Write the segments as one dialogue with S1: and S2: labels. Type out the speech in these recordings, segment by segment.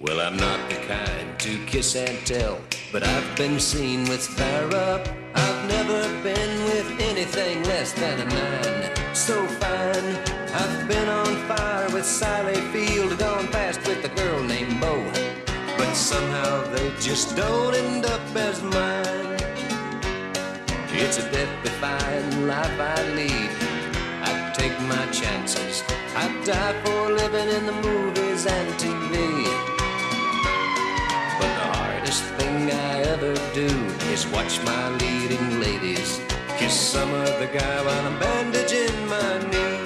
S1: Well, I'm not the kind to kiss and tell, but I've been seen with fire up. I've never been with anything less than a 9. So fine, I've been on fire with Sally Field, gone fast with a girl named Bo, but somehow they just don't end up as mine. It's a death-defying life I lead. I take my chances. I die for living in the movies and TV. But the hardest thing I ever do is watch my leading ladies kiss some other guy while I'm bandaging my knee.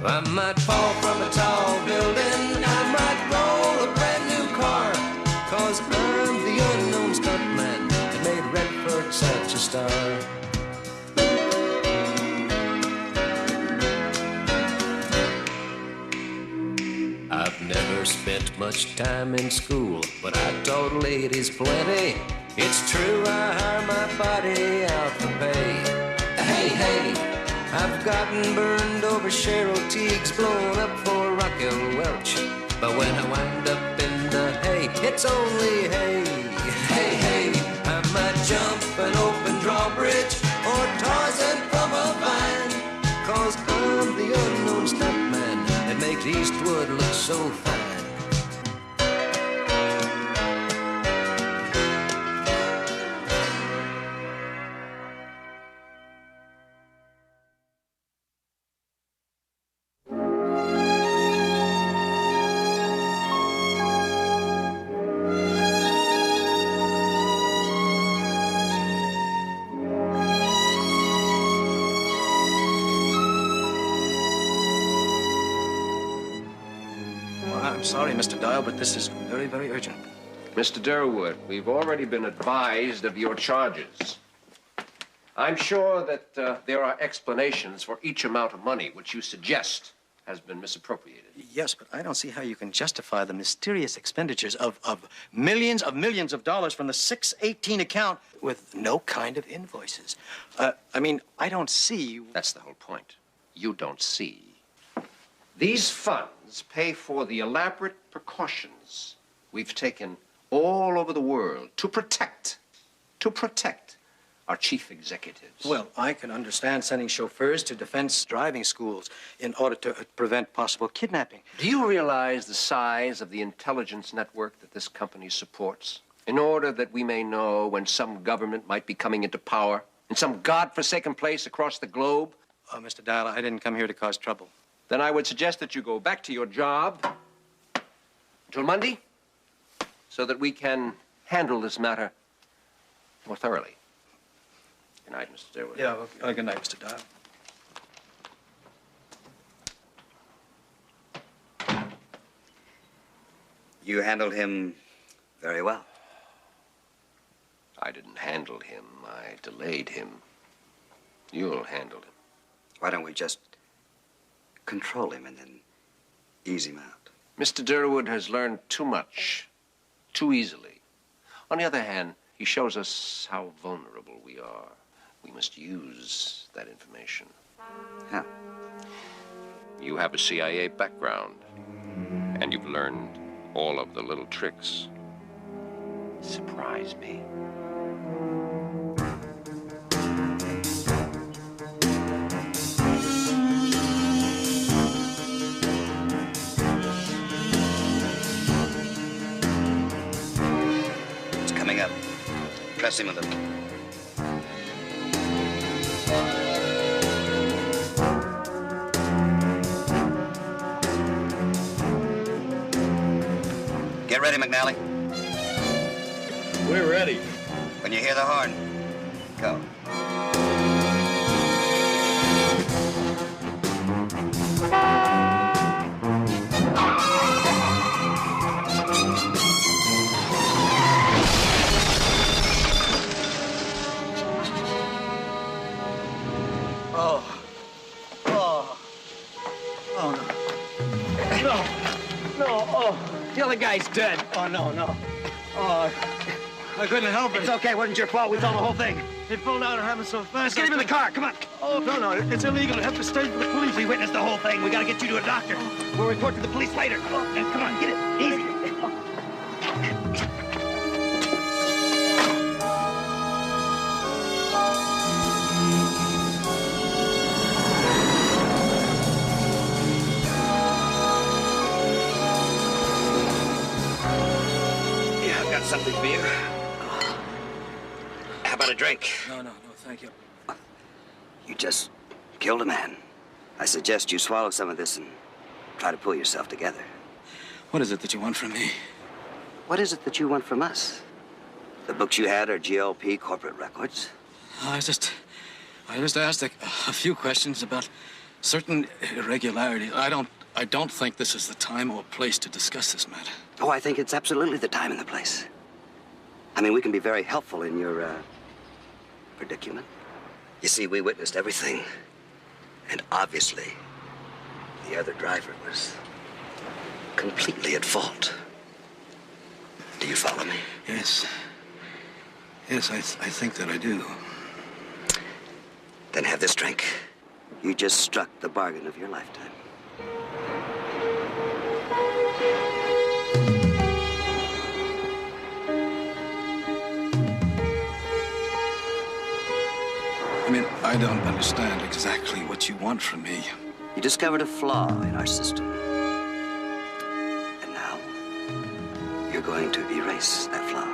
S1: I might fall from a tall building, I might roll a brand new car, 'cause I'm the unknown stuntman that made Redford such a star. I've never spent much time in school, but I taught ladies plenty. It's true, I hire my body out for pay. Hey, hey, I've gotten burned over Cheryl Teague's, blown up for Raquel Welch. But when I wind up in the hay, it's only hay. Hey, hey, I might jump an open drawbridge or Tarzan from a vine, 'cause I'm the unknown stuntman that makes Eastwood look so fine.
S2: I'm sorry, Mr. Dial, but this is very, very urgent.
S3: Mr. Durwood, we've already been advised of your charges. I'm sure that there are explanations for each amount of money which you suggest has been misappropriated.
S2: Yes, but I don't see how you can justify the mysterious expenditures of millions of dollars from the 618 account with no kind of invoices. I mean, I don't see...
S3: That's the whole point. You don't see. These funds pay for the elaborate precautions we've taken all over the world to protect our chief executives.
S2: Well, I can understand sending chauffeurs to defense driving schools in order to prevent possible kidnapping.
S3: Do you realize the size of the intelligence network that this company supports, in order that we may know when some government might be coming into power in some godforsaken place across the globe?
S2: Mr. Dial, I didn't come here to cause trouble.
S3: Then I would suggest that you go back to your job until Monday, so that we can handle this matter more thoroughly. Good night, Mr. Durwood.
S2: Yeah, okay. Good night, Mr. Dial.
S4: You handled him very well.
S3: I didn't handle him. I delayed him. You'll handle him.
S4: Why don't we just control him and then ease him out?
S3: Mr. Durwood has learned too much, too easily. On the other hand, he shows us how vulnerable we are. We must use that information.
S4: How?
S3: You have a CIA background, and you've learned all of the little tricks. Surprise me.
S4: Press him a little. Get ready, McNally.
S5: We're ready.
S4: When you hear the horn, go.
S5: The other guy's dead.
S2: Oh, no, no. Oh, I couldn't help it.
S5: It's okay. It wasn't your fault. We saw the whole thing.
S2: He pulled out and happened so fast.
S5: Let's get him in the car. Come on. Oh, no, it's illegal. You have to stay for the police.
S6: We witnessed the whole thing. We gotta get you to a doctor. We'll report to the police later. Oh, come on, get it. Easy. Yeah, I've got something for you. How about a drink?
S2: No, thank you.
S4: You just killed a man. I suggest you swallow some of this and try to pull yourself together.
S2: What is it that you want from me?
S4: What is it that you want from us? The books you had are GLP corporate records.
S2: I just asked a few questions about certain irregularities. I don't think this is the time or place to discuss this matter.
S4: Oh, I think it's absolutely the time and the place. I mean, we can be very helpful in your, predicament. You see, we witnessed everything. And obviously, the other driver was completely at fault. Do you follow me?
S2: Yes. Yes, I think that I do.
S4: Then have this drink. You just struck the bargain of your lifetime.
S2: I mean, I don't understand exactly what you want from me.
S4: You discovered a flaw in our system. And now, you're going to erase that flaw.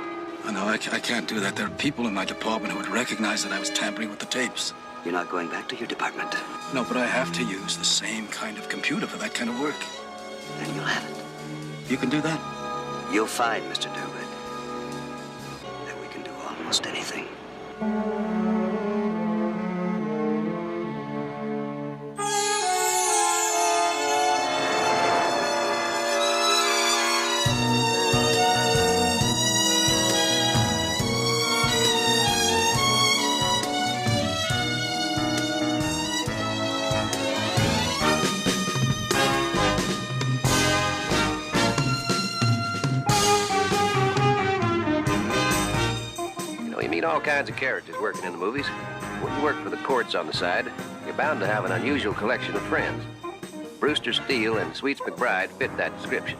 S2: Oh, no, I can't do that. There are people in my department who would recognize that I was tampering with the tapes.
S4: You're not going back to your department.
S2: No, but I have to use the same kind of computer for that kind of work.
S4: Then you'll have it.
S2: You can do that?
S4: You'll find, Mr. Durwood, that we can do almost anything.
S3: All kinds of characters working in the movies. When you work for the courts on the side, you're bound to have an unusual collection of friends. Brewster Steele and Sweets McBride fit that description.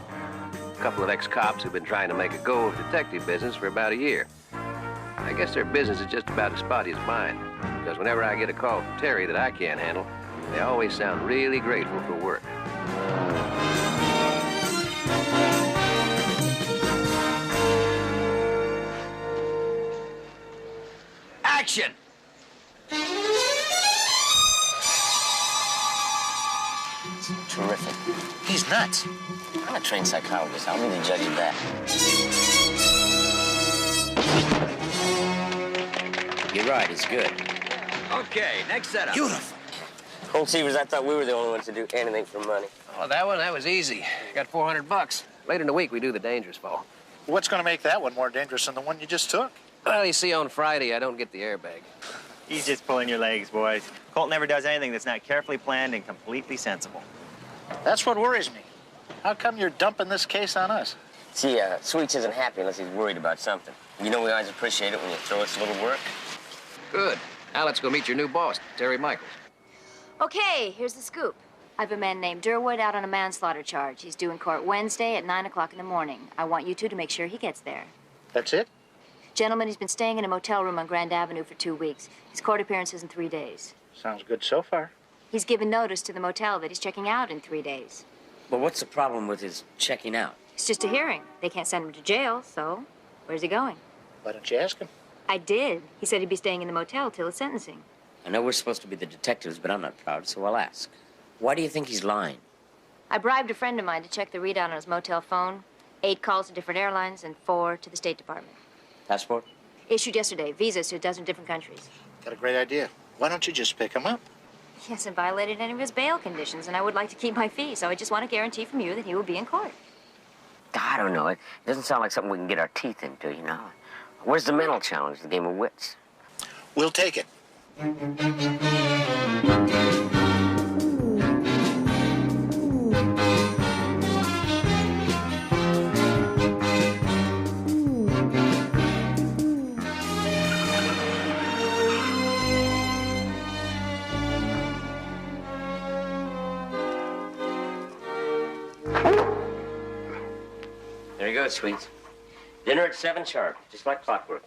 S3: A couple of ex-cops who've been trying to make a go of detective business for about a year. I guess their business is just about as spotty as mine, because whenever I get a call from Terri that I can't handle, they always sound really grateful for work.
S6: Action!
S7: Terrific. He's nuts. I'm a trained psychologist. I'll be the judge of that. You're right, he's good.
S6: Okay, next setup.
S7: Beautiful. Colt Seavers, I thought we were the only ones to do anything for money.
S3: Oh, that was easy. Got $400. Later in the week, we do the dangerous fall.
S8: What's going to make that one more dangerous than the one you just took?
S3: Well, you see, on Friday, I don't get the airbag.
S9: He's just pulling your legs, boys. Colt never does anything that's not carefully planned and completely sensible.
S8: That's what worries me. How come you're dumping this case on us?
S7: See, Sweets isn't happy unless he's worried about something. You know we always appreciate it when you throw us a little work.
S3: Good. Now let's go meet your new boss, Terri Michaels.
S10: Okay, here's the scoop. I have a man named Durwood out on a manslaughter charge. He's due in court Wednesday at 9 o'clock in the morning. I want you two to make sure he gets there.
S8: That's it?
S10: Gentleman, he's been staying in a motel room on Grand Avenue for 2 weeks. His court appearance is in 3 days.
S8: Sounds good so far.
S10: He's given notice to the motel that he's checking out in 3 days.
S7: But what's the problem with his checking out?
S10: It's just a hearing. They can't send him to jail, so where's he going?
S8: Why don't you ask him?
S10: I did. He said he'd be staying in the motel till his sentencing.
S7: I know we're supposed to be the detectives, but I'm not proud, so I'll ask. Why do you think he's lying?
S10: I bribed a friend of mine to check the readout on his motel phone. 8 calls to different airlines and 4 to the State Department.
S7: Passport?
S10: Issued yesterday. Visas to a dozen different countries.
S8: Got a great idea. Why don't you just pick him up?
S10: He hasn't violated any of his bail conditions, and I would like to keep my fee, so I just want a guarantee from you that he will be in court.
S7: I don't know. It doesn't sound like something we can get our teeth into, you know? Where's the mental challenge, the game of wits?
S8: We'll take it.
S7: There you go, sweets. Dinner at 7 sharp, just like clockwork.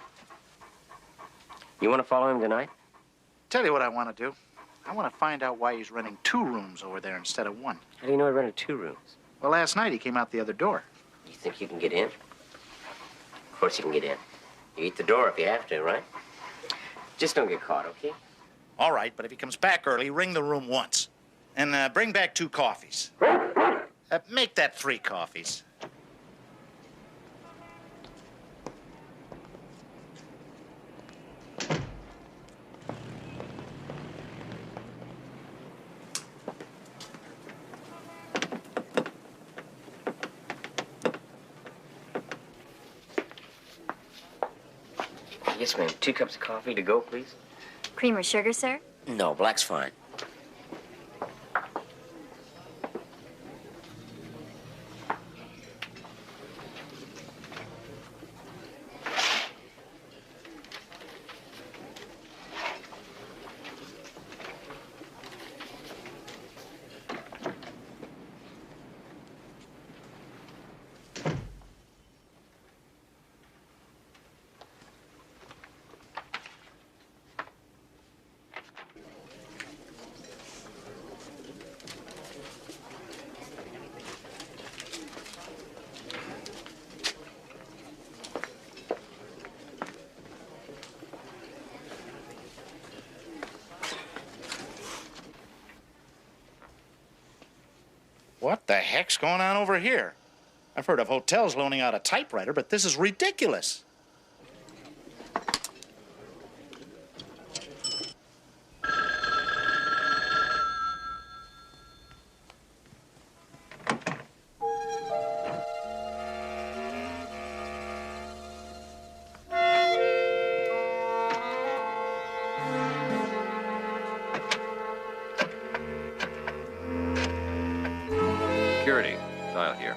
S7: You want to follow him tonight?
S8: Tell you what I want to do. I want to find out why he's renting 2 rooms over there instead of 1.
S7: How do you know he rented 2 rooms?
S8: Well, last night he came out the other door.
S7: You think you can get in? Of course you can get in. You eat the door if you have to, right? Just don't get caught, okay?
S8: All right, but if he comes back early, ring the room once. And bring back 2 coffees. Make that 3 coffees.
S7: Yes, ma'am. 2 cups of coffee to go, please.
S10: Cream or sugar, sir?
S7: No, black's fine.
S8: What the heck's going on over here? I've heard of hotels loaning out a typewriter, but this is ridiculous.
S3: Security. Dial here.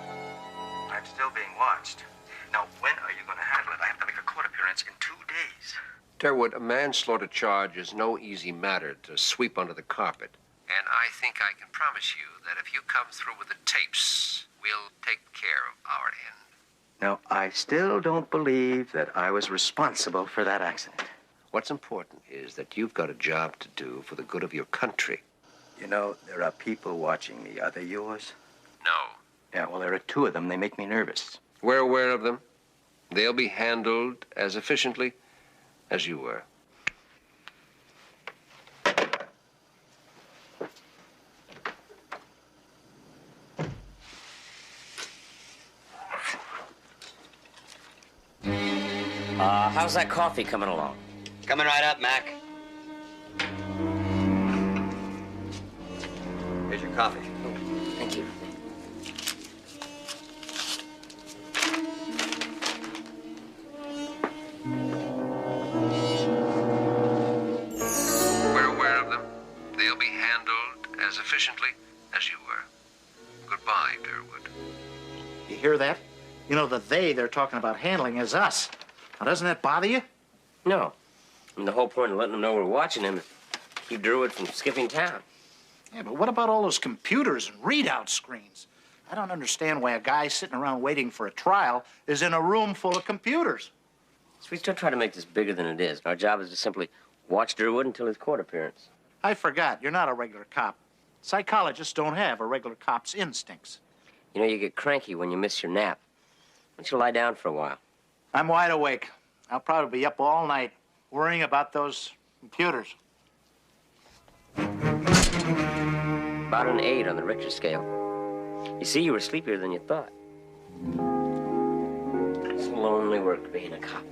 S2: I'm still being watched. Now, when are you going to handle it? I have to make a court appearance in 2 days.
S3: Terwood, a manslaughter charge is no easy matter to sweep under the carpet. And I think I can promise you that if you come through with the tapes, we'll take care of our end.
S2: Now, I still don't believe that I was responsible for that accident.
S3: What's important is that you've got a job to do for the good of your country.
S2: You know, there are people watching me. Are they yours?
S3: No.
S2: Yeah, well, there are 2 of them. They make me nervous.
S3: We're aware of them. They'll be handled as efficiently as you were.
S7: How's that coffee coming along?
S4: Coming right up, Mac. Here's your coffee.
S7: Thank you.
S3: We're aware of them. They'll be handled as efficiently as you were. Goodbye, Durwood.
S8: You hear that? You know, the they they're talking about handling is us. Now, doesn't that bother you?
S7: No. I mean, the whole point of letting them know we're watching him is to keep Durwood from skipping town.
S8: Yeah, but what about all those computers and readout screens? I don't understand why a guy sitting around waiting for a trial is in a room full of computers.
S7: So we still try to make this bigger than it is. Our job is to simply watch Durwood until his court appearance.
S8: I forgot, you're not a regular cop. Psychologists don't have a regular cop's instincts.
S7: You know, you get cranky when you miss your nap. Why don't you lie down for a while?
S8: I'm wide awake. I'll probably be up all night worrying about those computers.
S7: About an 8 on the Richter scale. You see, you were sleepier than you thought. It's lonely work being a cop.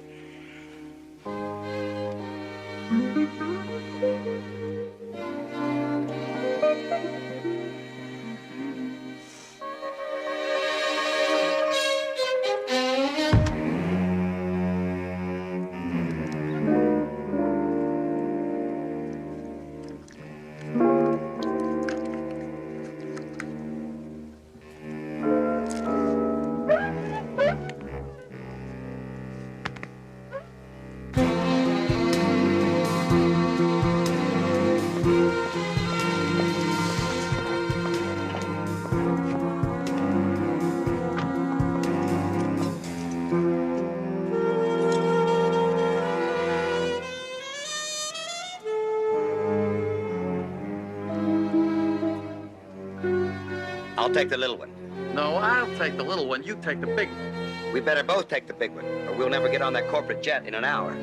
S4: I'll take the little one.
S2: No, I'll take the little one. You take the big one.
S4: We better both take the big one, or we'll never get on that corporate jet in an hour.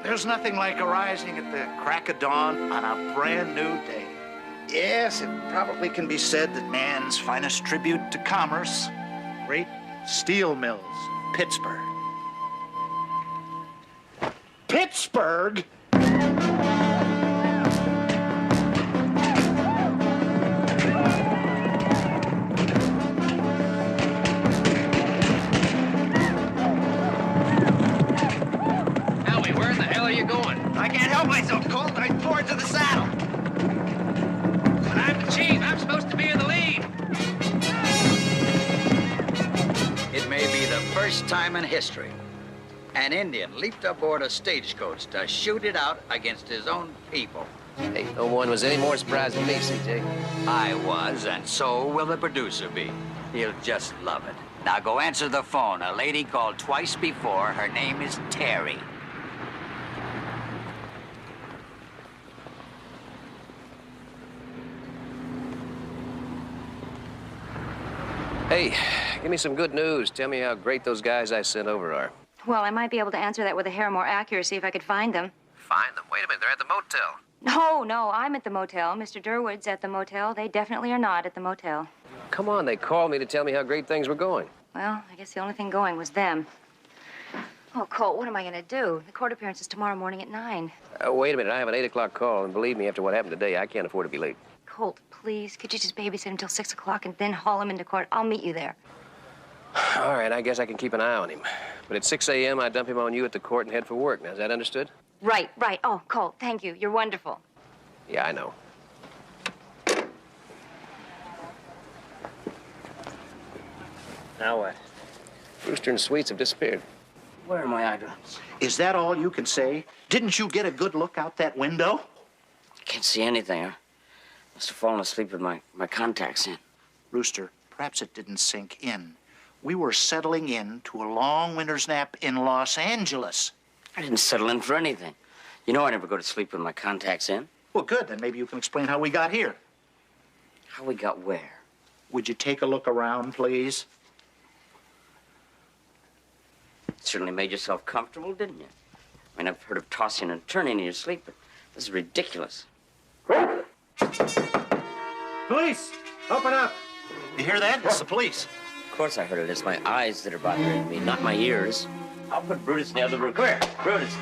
S8: There's nothing like arising at the crack of dawn on a brand new day. Yes, it probably can be said that man's finest tribute to commerce, great steel mills, Pittsburgh. Pittsburgh?
S6: I can't help myself, Colt. I tore into the saddle. But I'm the chief. I'm supposed to be in the lead.
S11: It may be the first time in history an Indian leaped aboard a stagecoach to shoot it out against his own people.
S1: Hey, no one was any more surprised than me, CJ.
S11: I was, and so will the producer be. He'll just love it. Now go answer the phone. A lady called twice before. Her name is Terri.
S1: Hey, give me some good news. Tell me how great those guys I sent over are.
S10: Well, I might be able to answer that with a hair more accuracy if I could find them.
S1: Find them? Wait a minute, they're at the motel.
S10: No, I'm at the motel. Mr. Durwood's at the motel. They definitely are not at the motel.
S1: Come on, they called me to tell me how great things were going.
S10: Well, I guess the only thing going was them. Oh, Colt, what am I going to do? The court appearance is tomorrow morning at 9.
S1: Wait a minute, I have an 8 o'clock call, and believe me, after what happened today, I can't afford to be late.
S10: Colt, please, could you just babysit until 6 o'clock and then haul him into court? I'll meet you there.
S1: All right, I guess I can keep an eye on him. But at 6 a.m., I dump him on you at the court and head for work. Now, is that understood?
S10: Right. Oh, Colt, thank you. You're wonderful.
S1: Yeah, I know.
S9: Now what?
S1: Rooster and Sweets have disappeared.
S6: Where are my eyedrops?
S8: Is that all you can say? Didn't you get a good look out that window?
S6: Can't see anything. I must have fallen asleep with my contacts in.
S8: Rooster, perhaps it didn't sink in. We were settling in to a long winter's nap in Los Angeles.
S6: I didn't settle in for anything. You know I never go to sleep with my contacts in.
S8: Well, good. Then maybe you can explain how we got here.
S6: How we got where?
S8: Would you take a look around, please?
S6: Certainly made yourself comfortable, didn't you? I mean, I've heard of tossing and turning in your sleep, but this is ridiculous.
S2: Police! Open up!
S8: You hear that? It's the police.
S6: Of course I heard it. It's my eyes that are bothering me, not my ears. I'll put Brutus in the other room. Come here, Brutus.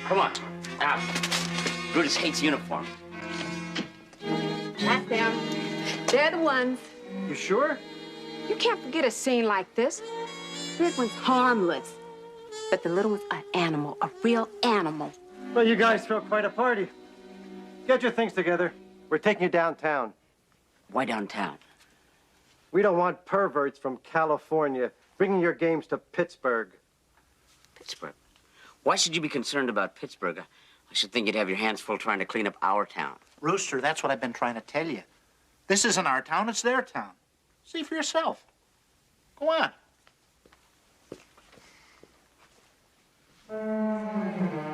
S6: Come on. Out. Brutus hates uniforms.
S12: That's them. They're the ones.
S2: You sure?
S12: You can't forget a scene like this. Big one's harmless. But the little one's an animal, a real animal.
S2: Well, you guys throw quite a party. Get your things together. We're taking you downtown.
S6: Why downtown?
S2: We don't want perverts from California bringing your games to Pittsburgh.
S6: Pittsburgh? Why should you be concerned about Pittsburgh? I should think you'd have your hands full trying to clean up our town.
S8: Rooster, that's what I've been trying to tell you. This isn't our town, it's their town. See for yourself. Go on.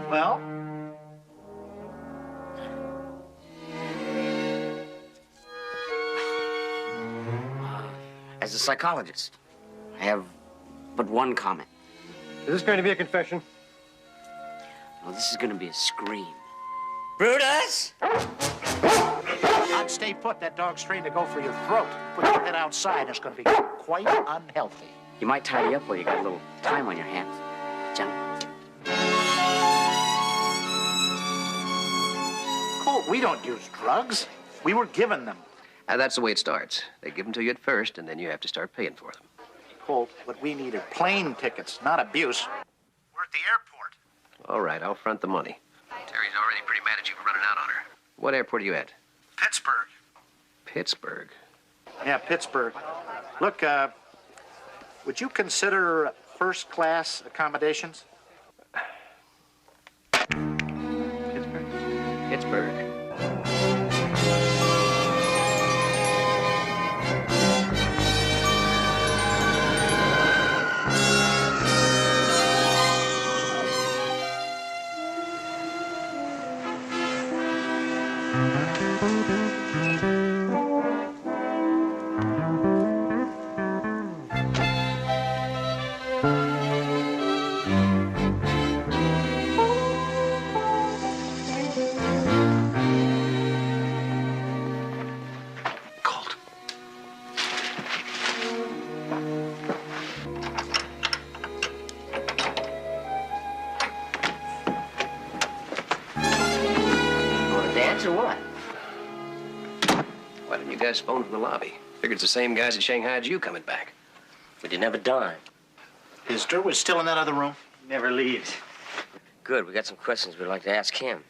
S8: Well?
S6: As a psychologist, I have but one comment.
S2: Is this going to be a confession?
S6: No, this is going to be a scream. Brutus!
S8: I'd stay put. That dog's trained to go for your throat. Put your head outside. It's going to be quite unhealthy.
S6: You might tie you up while you got a little time on your hands. John.
S8: Colt, we don't use drugs. We were given them.
S1: That's the way it starts. They give them to you at first, and then you have to start paying for them.
S8: Colt, what we need are plane tickets, not abuse. We're at the airport.
S1: All right, I'll front the money. Terry's already pretty mad at you for running out on her. What airport are you at?
S8: Pittsburgh.
S1: Pittsburgh?
S2: Yeah, Pittsburgh. Look,
S8: would you consider first-class accommodations?
S3: Pittsburgh.
S2: Colt.
S7: Want to dance or what?
S3: Why didn't you guys phone from the lobby? Figured it's the same guys that shanghaied you coming back.
S7: We didn't have a dime.
S8: Is Durwood still in that other room?
S9: Never leaves.
S6: Good, we got some questions we'd like to ask him.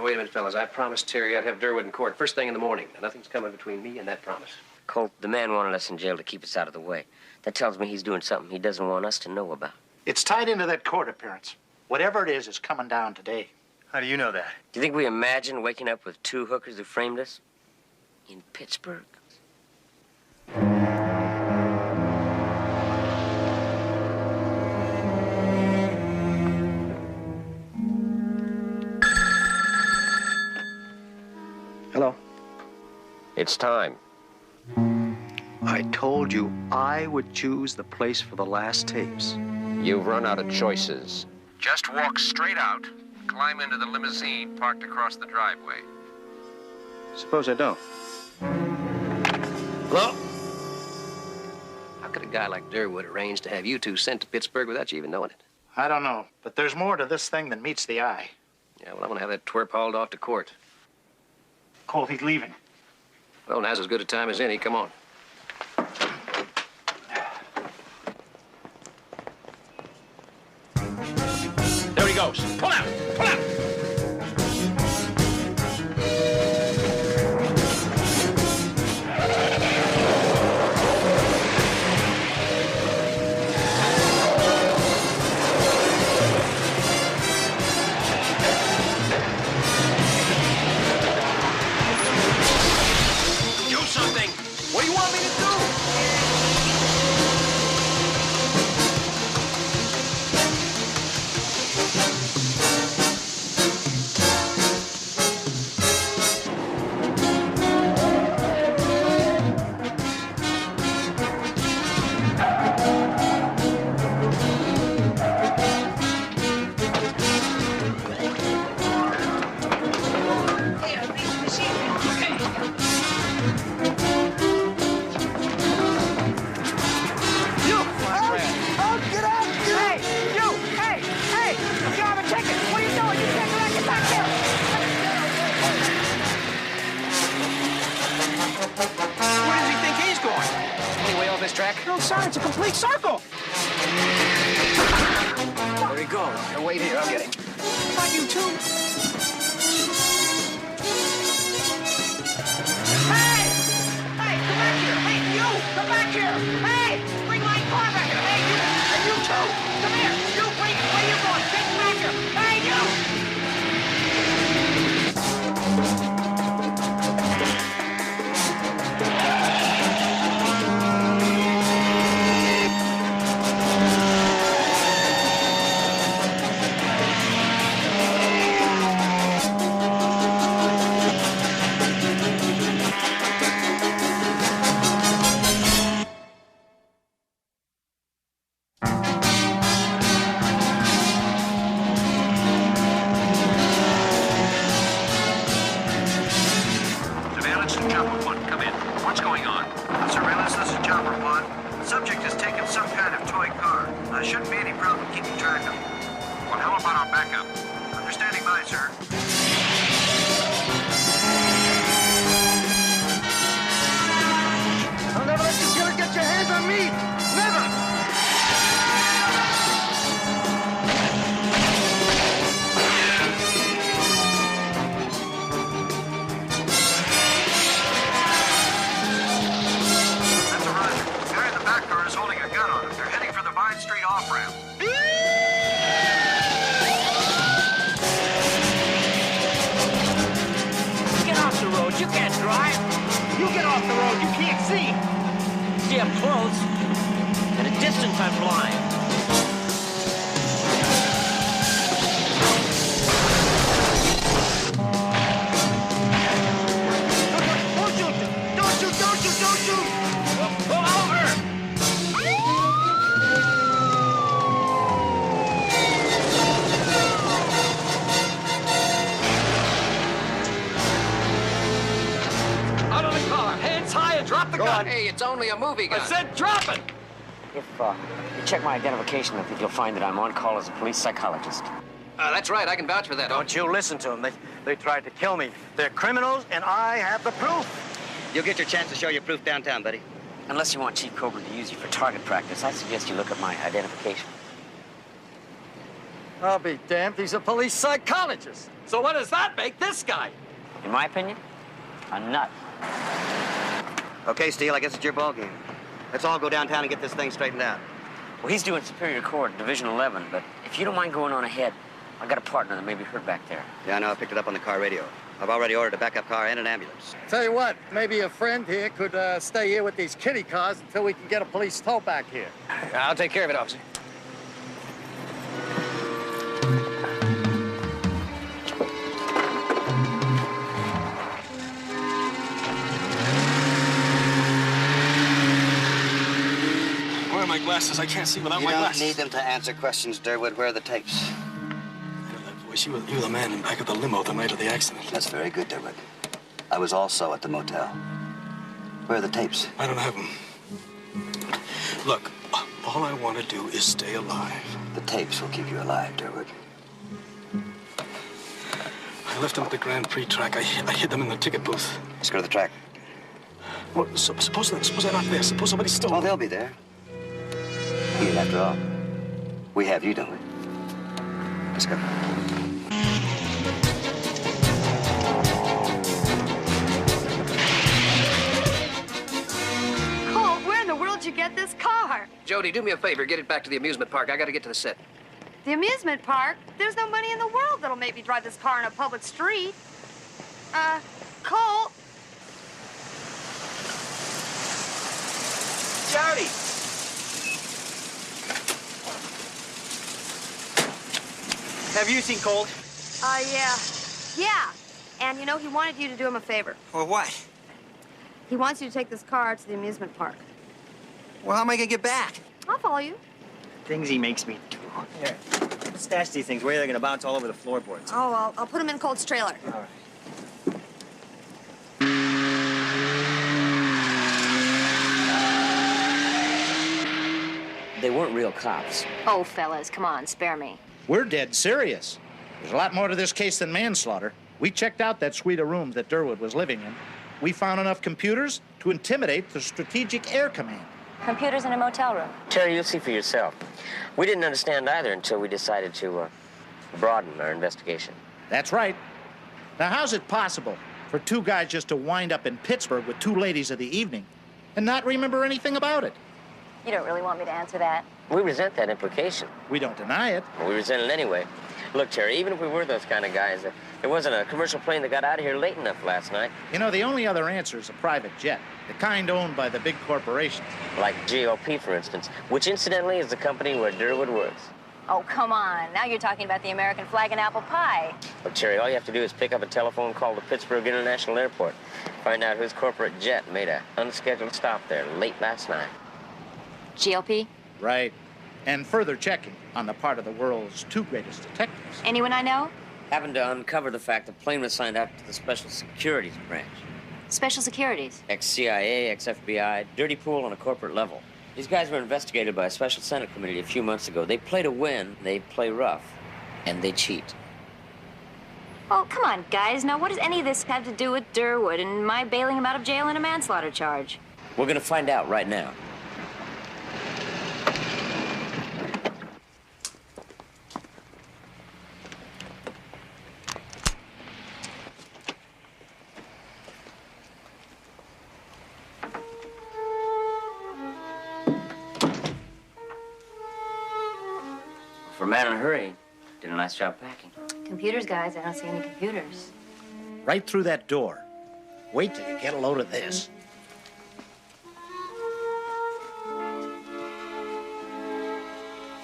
S3: Wait a minute, fellas. I promised Terry I'd have Durwood in court first thing in the morning. Now, nothing's coming between me and that promise.
S6: Colt, the man wanted us in jail to keep us out of the way. That tells me he's doing something he doesn't want us to know about.
S8: It's tied into that court appearance. Whatever it is coming down today.
S9: How do you know that?
S6: Do you think we imagine waking up with two hookers who framed us? In Pittsburgh?
S2: Hello.
S3: It's time.
S2: I told you I would choose the place for the last tapes.
S3: You've run out of choices.
S13: Just walk straight out, climb into the limousine parked across the driveway.
S2: Suppose I don't.
S3: Hello? How could a guy like Durwood arrange to have you two sent to Pittsburgh without you even knowing it?
S8: I don't know, but there's more to this thing than meets the eye.
S3: Yeah, well, I'm gonna have that twerp hauled off to court.
S9: Colt, he's leaving.
S3: Well, now's as good a time as any. Come on.
S13: There he goes. Pull out! Pull out!
S3: Do something! What do you want me to do?
S2: Where does he think he's going? Anyway, off this track?
S5: No, sir, it's a complete circle.
S2: There he goes. Now wait here, I'll get him.
S5: Come on, you two. Hey! Hey, come back here. Hey, you, come back here. Hey, bring my car back here. Hey, you, and you too. Come here. You, where are you going? Get back here. Hey, you.
S13: Pleasant Street off-ramp.
S6: Get off the road. You can't drive.
S5: You get off the road. You can't see.
S6: See, I'm close. At a distance, I'm blind.
S5: Don't shoot!
S6: Pull over!
S1: Out of the car, hands high and drop the gun. Hey, it's only a movie gun. I said drop it.
S6: If you check my identification, I think you'll find that I'm on call as a police psychologist.
S1: That's right, I can vouch for that.
S2: Don't you listen to them. They tried to kill me. They're criminals, and I have the proof.
S4: You'll get your chance to show your proof downtown, buddy.
S6: Unless you want Chief Coburn to use you for target practice, I suggest you look at my identification.
S2: I'll be damned, he's a police psychologist.
S1: So what does that make this guy?
S6: In my opinion, a nut.
S4: Okay, Steele, I guess it's your ball game. Let's all go downtown and get this thing straightened out.
S6: Well, he's doing Superior Court, Division 11, but if you don't mind going on ahead, I got a partner that may be hurt back there.
S4: Yeah, I know. I picked it up on the car radio. I've already ordered a backup car and an ambulance.
S8: Tell you what, maybe a friend here could stay here with these kiddie cars until we can get a police tow back here.
S1: I'll take care of it, officer.
S2: Where are my glasses? I can't see without my glasses.
S4: You don't need them to answer questions, Durwood. Where are the tapes?
S2: Voice, you were the man in back of the limo the night of the accident.
S4: That's very good, Durwood. I was also at the motel. Where are the tapes?
S2: I don't have them. Look, all I want to do is stay alive.
S4: The tapes will keep you alive, Durwood.
S2: I left them at the Grand Prix track. I hid them in the ticket booth.
S4: Let's go to the track.
S2: Well, suppose they're not there. Suppose somebody's still...
S4: Oh, they'll be there. I mean, after all, we have you, don't we? Let's go.
S10: Colt, where in the world did you get this car?
S1: Jody, do me a favor. Get it back to the amusement park. I got to get to the set.
S10: The amusement park? There's no money in the world that'll make me drive this car on a public street. Colt?
S1: Jody!
S9: Have you seen Colt?
S10: Yeah. Yeah. And you know, he wanted you to do him a favor.
S9: Well, what?
S10: He wants you to take this car to the amusement park.
S9: Well, how am I gonna get back?
S10: I'll follow you.
S9: Things he makes me do. Here, stash these things where they're gonna bounce all over the floorboards.
S10: Oh, I'll put him in Colt's trailer.
S9: All right.
S6: They weren't real cops.
S10: Oh, fellas, come on, spare me.
S8: We're dead serious. There's a lot more to this case than manslaughter. We checked out that suite of rooms that Durwood was living in. We found enough computers to intimidate the Strategic Air Command.
S10: Computers in a motel room.
S6: Terry, you'll see for yourself. We didn't understand either until we decided to broaden our investigation.
S8: That's right. Now, how's it possible for two guys just to wind up in Pittsburgh with two ladies of the evening and not remember anything about it?
S10: You don't really want me to answer that.
S6: We resent that implication.
S8: We don't deny it.
S6: We resent it anyway. Look, Terry, even if we were those kind of guys, there wasn't a commercial plane that got out of here late enough last night.
S8: You know, the only other answer is a private jet, the kind owned by the big corporations.
S6: Like GOP, for instance, which incidentally is the company where Durwood works.
S10: Oh, come on. Now you're talking about the American flag and apple pie.
S6: Look, Terry, all you have to do is pick up a telephone call to Pittsburgh International Airport. Find out whose corporate jet made an unscheduled stop there late last night.
S10: GLP?
S8: Right. And further checking on the part of the world's two greatest detectives.
S10: Anyone I know?
S6: Happened to uncover the fact the plane was signed out to the Special Securities Branch.
S10: Special Securities?
S6: Ex-CIA, ex-FBI, dirty pool on a corporate level. These guys were investigated by a special Senate committee a few months ago. They play to win, they play rough, and they cheat.
S10: Oh, come on, guys. Now, what does any of this have to do with Durwood and my bailing him out of jail on a manslaughter charge?
S6: We're gonna find out right now. For a man in a hurry, did a nice job packing.
S10: Computers, guys. I don't see any computers.
S8: Right through that door. Wait till you get a load of this.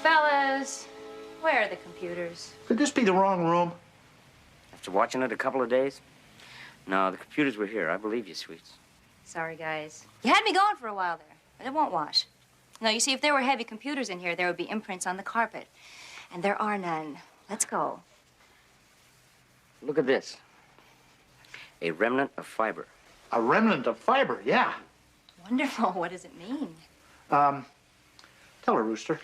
S10: Fellas, where are the computers?
S8: Could this be the wrong room?
S6: After watching it a couple of days? No, the computers were here. I believe you, Sweets.
S10: Sorry, guys. You had me going for a while there, but it won't wash. No, you see, if there were heavy computers in here, there would be imprints on the carpet. And there are none. Let's go.
S6: Look at this. A remnant of fiber.
S8: A remnant of fiber, yeah.
S10: Wonderful. What does it mean?
S8: Tell her, Rooster.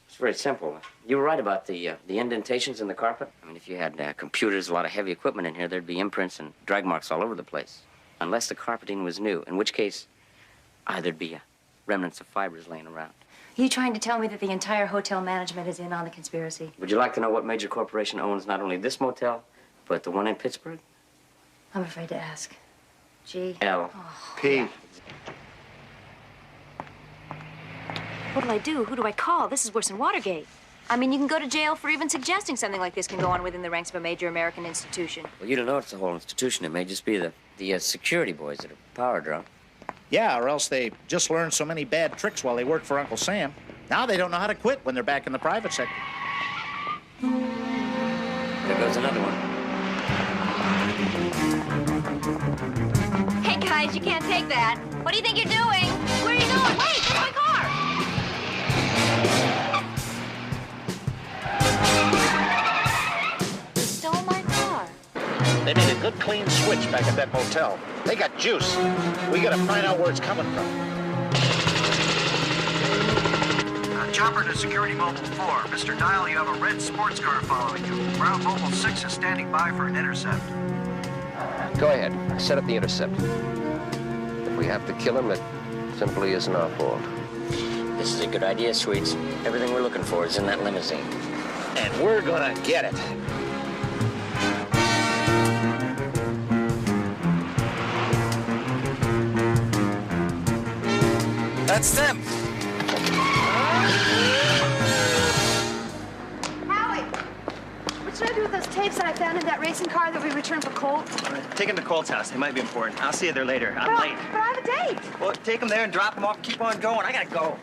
S6: It's very simple. You were right about the indentations in the carpet. I mean, if you had computers, a lot of heavy equipment in here, there'd be imprints and drag marks all over the place. Unless the carpeting was new, in which case, there'd be remnants of fibers laying around.
S10: Are you trying to tell me that the entire hotel management is in on the conspiracy?
S6: Would you like to know what major corporation owns not only this motel, but the one in Pittsburgh?
S10: I'm afraid to ask. G.
S6: L.
S8: P.
S10: What'll I do? Who do I call? This is worse than Watergate. I mean, you can go to jail for even suggesting something like this can go on within the ranks of a major American institution.
S6: Well, you don't know it's the whole institution. It may just be the security boys that are power drunk.
S8: Yeah, or else they just learned so many bad tricks while they worked for Uncle Sam. Now they don't know how to quit when they're back in the private sector.
S6: There goes another one.
S10: Hey, guys, you can't take that. What do you think you're doing? Where are you going? Wait, that's my car! You stole my car.
S8: They made a good clean switch back at that motel. They got juice. We gotta find out where it's coming from.
S14: Chopper to Security Mobile 4. Mr. Dial, you have a red sports car following you. Ground Mobile 6 is standing by for an intercept.
S3: Go ahead. Set up the intercept. If we have to kill him, it simply isn't our fault.
S6: This is a good idea, Sweets. Everything we're looking for is in that limousine.
S8: And we're gonna get it.
S11: That's them.
S12: Howie, what should I do with those tapes that I found in that racing car that we returned for Colt?
S9: Take them to Colt's house. They might be important. I'll see you there later. I'm late.
S12: But I have a date.
S9: Well, take them there and drop them off and keep on going. I gotta go.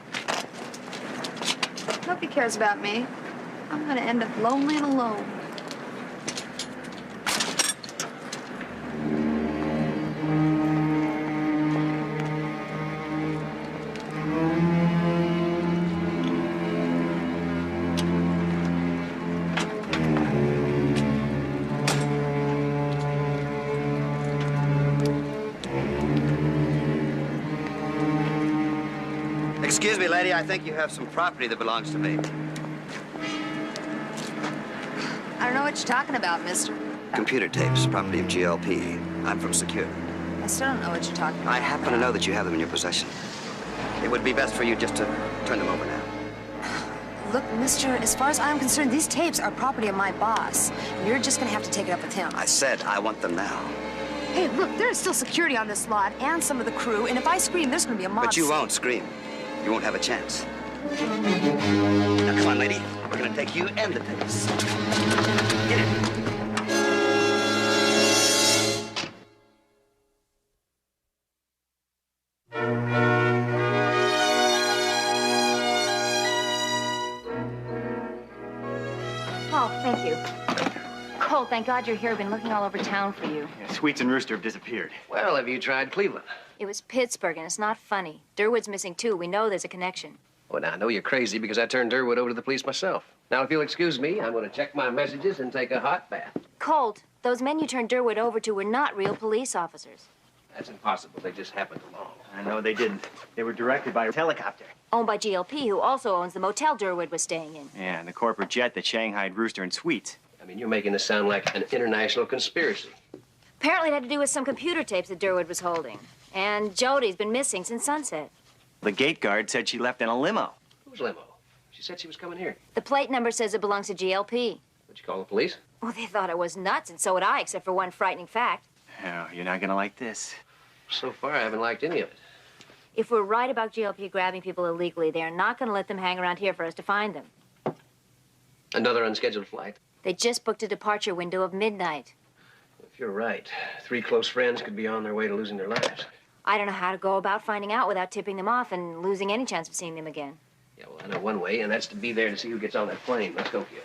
S12: Nobody cares about me. I'm gonna end up lonely and alone.
S4: Excuse me, lady. I think you have some property that belongs to me.
S12: I don't know what you're talking about, mister.
S4: Computer tapes, property of GLP. I'm from security.
S12: I still don't know what you're talking about.
S4: I happen to know that you have them in your possession. It would be best for you just to turn them over now.
S12: Look, mister, as far as I'm concerned, these tapes are property of my boss. You're just gonna have to take it up with him.
S4: I said I want them now.
S12: Hey, look, there is still security on this lot and some of the crew, and if I scream, there's gonna be a mob.
S4: But you won't scream. You won't have a chance. Now, come on, lady. We're gonna take you and the tapes. Get in.
S10: Oh, thank you. Cole, thank God you're here. I've been looking all over town for you.
S9: Yeah, Sweets and Rooster have disappeared.
S3: Well, have you tried Cleveland?
S10: It was Pittsburgh, and it's not funny. Durwood's missing, too. We know there's a connection.
S3: Well, now, I know you're crazy because I turned Durwood over to the police myself. Now, if you'll excuse me, I'm going to check my messages and take a hot bath.
S10: Colt, those men you turned Durwood over to were not real police officers.
S3: That's impossible. They just happened along.
S9: I know they didn't. They were directed by a helicopter.
S10: Owned by GLP, who also owns the motel Durwood was staying in.
S9: Yeah, and the corporate jet that shanghaied Rooster and Sweets.
S3: I mean, you're making this sound like an international conspiracy.
S10: Apparently it had to do with some computer tapes that Durwood was holding. And Jody's been missing since sunset.
S9: The gate guard said she left in a limo.
S3: Whose limo? She said she was coming here.
S10: The plate number says it belongs to GLP.
S3: Would you call the police?
S10: Well, they thought I was nuts, and so would I, except for one frightening fact.
S9: Oh, you're not gonna like this.
S3: So far, I haven't liked any of it.
S10: If we're right about GLP grabbing people illegally, they are not going to let them hang around here for us to find them.
S2: Another unscheduled flight?
S10: They just booked a departure window of midnight.
S2: If you're right, 3 close friends could be on their way to losing their lives.
S10: I don't know how to go about finding out without tipping them off and losing any chance of seeing them again.
S2: Yeah, well, I know one way, and that's to be there to see who gets on that plane. Let's go, kid.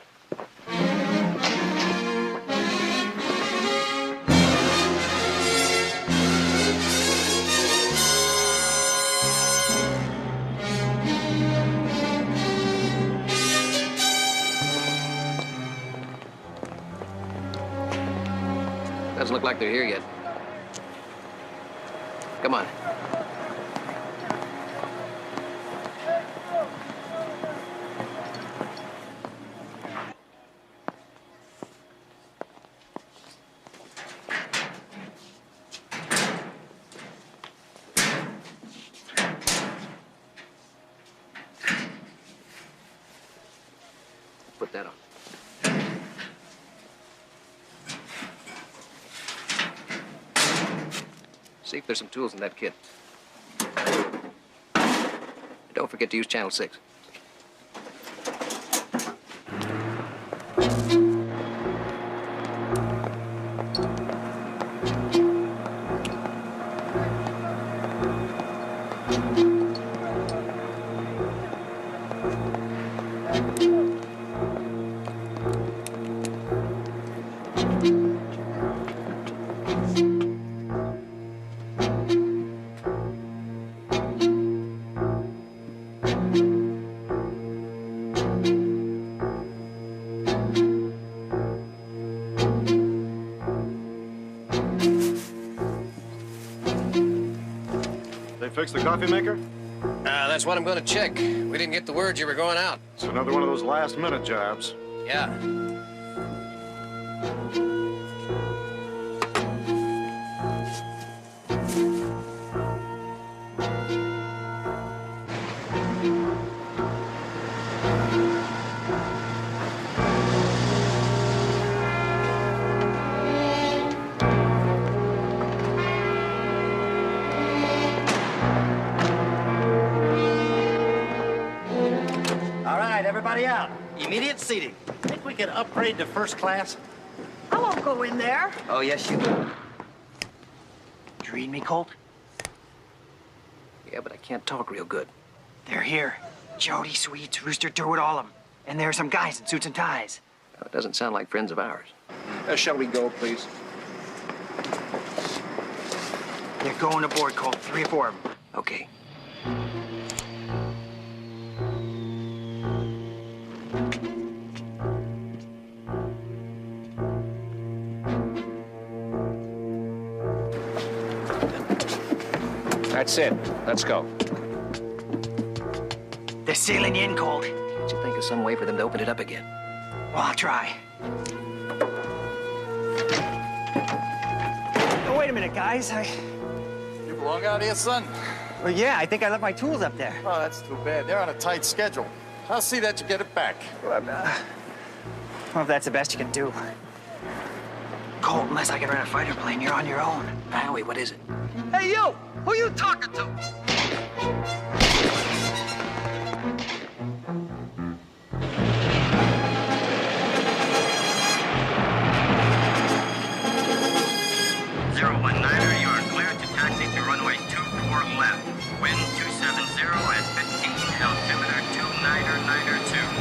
S2: Doesn't look like they're here yet. Come on. Put that on. See if there's some tools in that kit. And don't forget to use channel 6.
S15: Fix the coffee maker?
S2: That's what I'm going to check. We didn't get the word you were going out.
S15: It's another one of those last-minute jobs.
S2: Yeah.
S14: Everybody out.
S2: Immediate seating.
S14: Think we could upgrade to first class? I won't go in there.
S2: Oh, yes, you will.
S14: Did you read me, Colt?
S2: Yeah, but I can't talk real good.
S14: They're here. Jody, Sweets, Rooster Durwood, all of them. And there are some guys in suits and ties.
S2: It doesn't sound like friends of ours.
S3: Shall we go, please?
S14: They're going aboard, Colt. 3 or 4 of them.
S2: Okay.
S3: That's it. Let's go.
S14: They're sailing in, Colt.
S2: Can't you think of some way for them to open it up again?
S14: Well, I'll try. Oh, wait a minute, guys.
S15: You belong out here, son?
S14: Well, yeah, I think I left my tools up there.
S15: Oh, that's too bad. They're on a tight schedule. I'll see that you get it back.
S14: Well, if that's the best you can do. Colt, unless I can rent a fighter plane, you're on your own.
S2: Howie, what is it?
S14: Hey, you! Who you talking to?
S16: You are cleared to taxi to runway 24 left. Wind 270 at 15, altimeter 2992.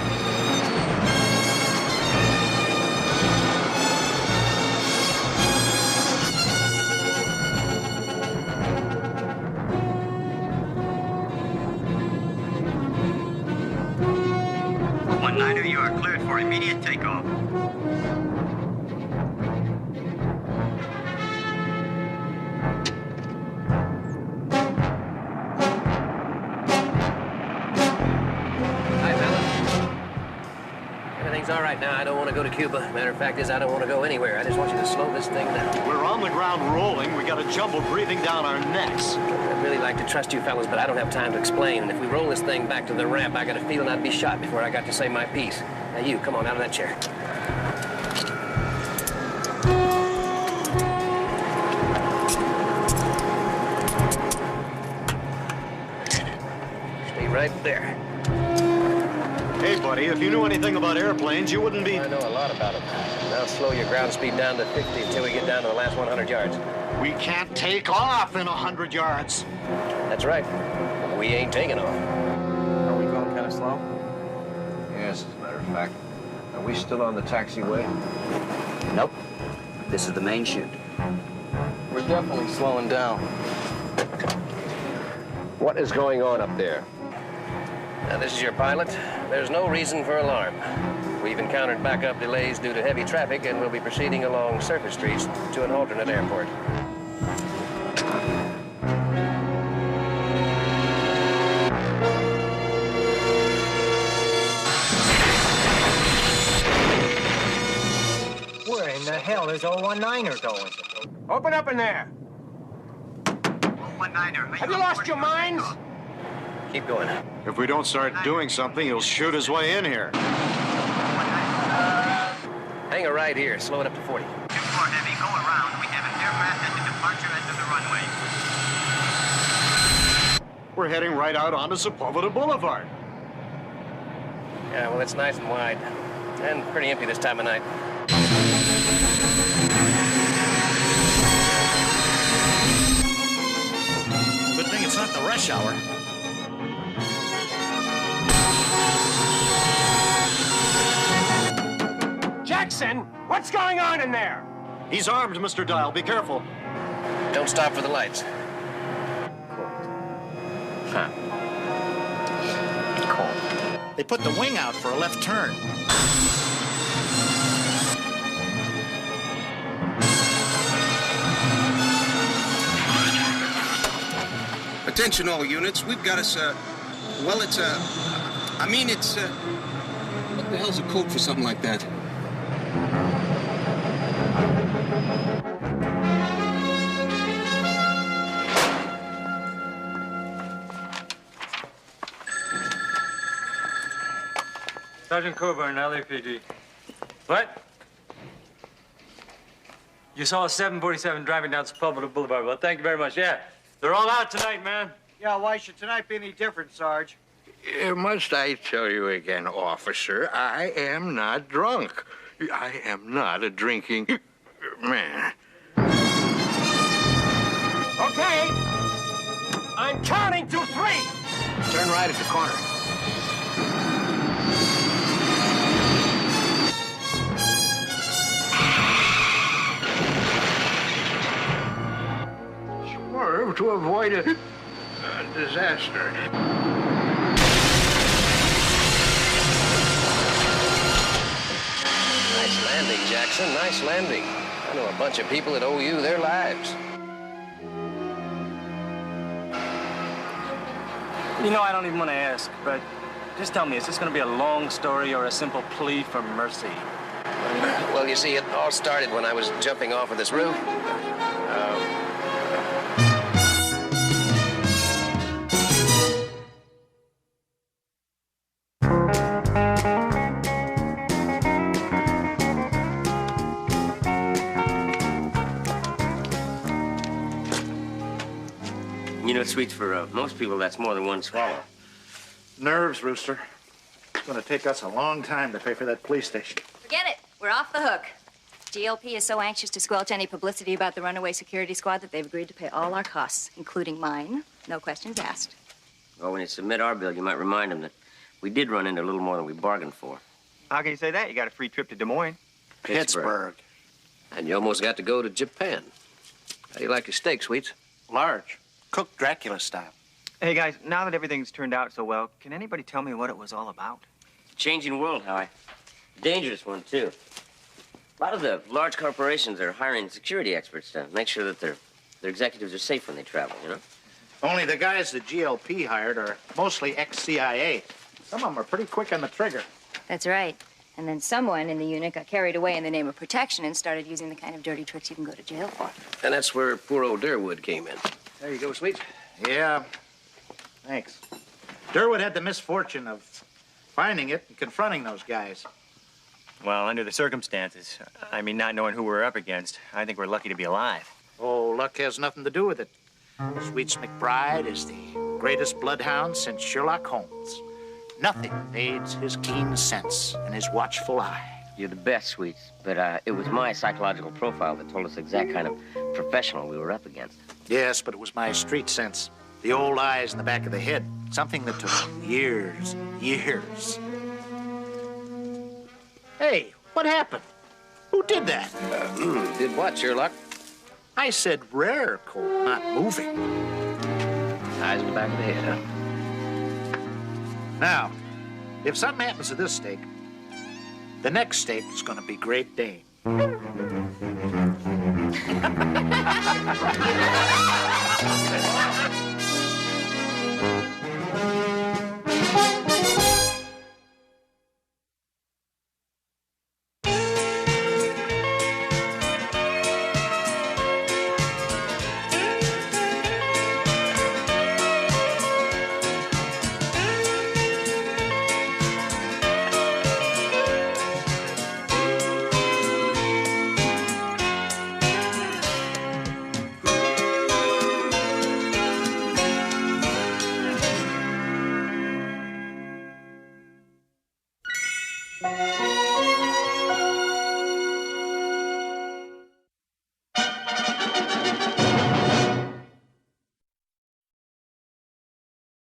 S16: You are cleared for immediate takeoff.
S2: Hi, fellas. Everything's all right now. I don't want to go to Cuba. Matter of fact is, I don't want to go anywhere. I just want you to slow this thing down.
S15: We're on the ground rolling. We got a jumble breathing down our necks.
S2: I'd really like to trust you fellas, but I don't have time to explain. And if we roll this thing back to the ramp, I got a feeling I'd be shot before I got to say my piece. Now you, come on out of that chair. Stay right there.
S14: Hey, buddy, if you knew anything about airplanes, you wouldn't be...
S3: I know a lot about them. Now slow your ground speed down to 50 until we get down to the last 100 yards.
S8: We can't take off in 100 yards.
S3: That's right. We ain't taking off.
S9: Are we going kind of slow?
S3: Yes, as a matter of fact. Are we still on the taxiway?
S4: Nope. This is the main chute.
S2: We're definitely slowing down.
S3: What is going on up there?
S1: Now, this is your pilot. There's no reason for alarm. We've encountered backup delays due to heavy traffic, and we'll be proceeding along surface streets to an alternate airport.
S5: Where in the hell is 019er going?
S3: Open up in there.
S14: 019er.
S3: Have you lost your minds?
S1: Keep going.
S14: If we don't start doing something, he'll shoot his way in here.
S1: Hang a right here. Slow it up to 40.
S16: 2-4 Heavy, go around. We have an aircraft at the departure end of the runway.
S14: We're heading right out onto Sepulveda Boulevard.
S1: Yeah, well, it's nice and wide. And pretty empty this time of night.
S8: Good thing it's not the rush hour.
S3: Jackson, what's going on in there?
S14: He's armed, Mr. Dial. Be careful.
S1: Don't stop for the lights.
S6: Huh.
S8: Colt. They put the wing out for a left turn.
S17: Attention all units, we've got us, what the hell's a code for something like that?
S18: Sergeant Coburn, LAPD. What? You saw a 747 driving down Sepulveda Boulevard. Well, thank you very much. Yeah, they're all out tonight, man.
S8: Yeah, why should tonight be any different, Sarge?
S17: Must I tell you again, officer, I am not drunk. I am not a drinking man.
S3: Okay. I'm counting to 3.
S2: Turn right at the corner.
S17: Swerve to avoid a disaster.
S1: Nice landing, Jackson. Nice landing. I know a bunch of people that owe you their lives.
S18: You know, I don't even want to ask, but just tell me, is this going to be a long story or a simple plea for mercy?
S1: Well, you see, it all started when I was jumping off of this roof.
S6: You know, sweets, for most people, that's more than one swallow.
S8: Nerves, Rooster. It's going to take us a long time to pay for that police station.
S10: Forget it. We're off the hook. GLP is so anxious to squelch any publicity about the runaway security squad that they've agreed to pay all our costs, including mine. No questions asked.
S6: Well, when you submit our bill, you might remind them that we did run into a little more than we bargained for.
S9: How can you say that? You got a free trip to Des Moines.
S8: Pittsburgh.
S1: And you almost got to go to Japan. How do you like your steak, Sweets?
S8: Large. Cooked Dracula style.
S9: Hey, guys, now that everything's turned out so well, can anybody tell me what it was all about?
S6: Changing world, Howie. Dangerous one, too. A lot of the large corporations are hiring security experts to make sure that their executives are safe when they travel, you know?
S8: Only the guys the GLP hired are mostly ex-CIA. Some of them are pretty quick on the trigger.
S10: That's right. And then someone in the unit got carried away in the name of protection and started using the kind of dirty tricks you can go to jail for.
S1: And that's where poor old Durwood came in.
S2: There you go, Sweets.
S8: Yeah. Thanks. Durwood had the misfortune of finding it and confronting those guys.
S9: Well, under the circumstances, I mean, not knowing who we're up against, I think we're lucky to be alive.
S8: Oh, luck has nothing to do with it. Sweets McBride is the greatest bloodhound since Sherlock Holmes. Nothing evades his keen sense and his watchful eye.
S6: You're the best, Sweets. But it was my psychological profile that told us the exact kind of professional we were up against.
S8: Yes, but it was my street sense. The old eyes in the back of the head. Something that took years. Hey, what happened? Who did that?
S3: Did what, Sherlock?
S8: I said rare, Colt, not moving.
S3: Eyes in the back of the head, huh?
S8: Now, if something happens to this steak, the next steak is going to be Great Dane.
S5: Thank you.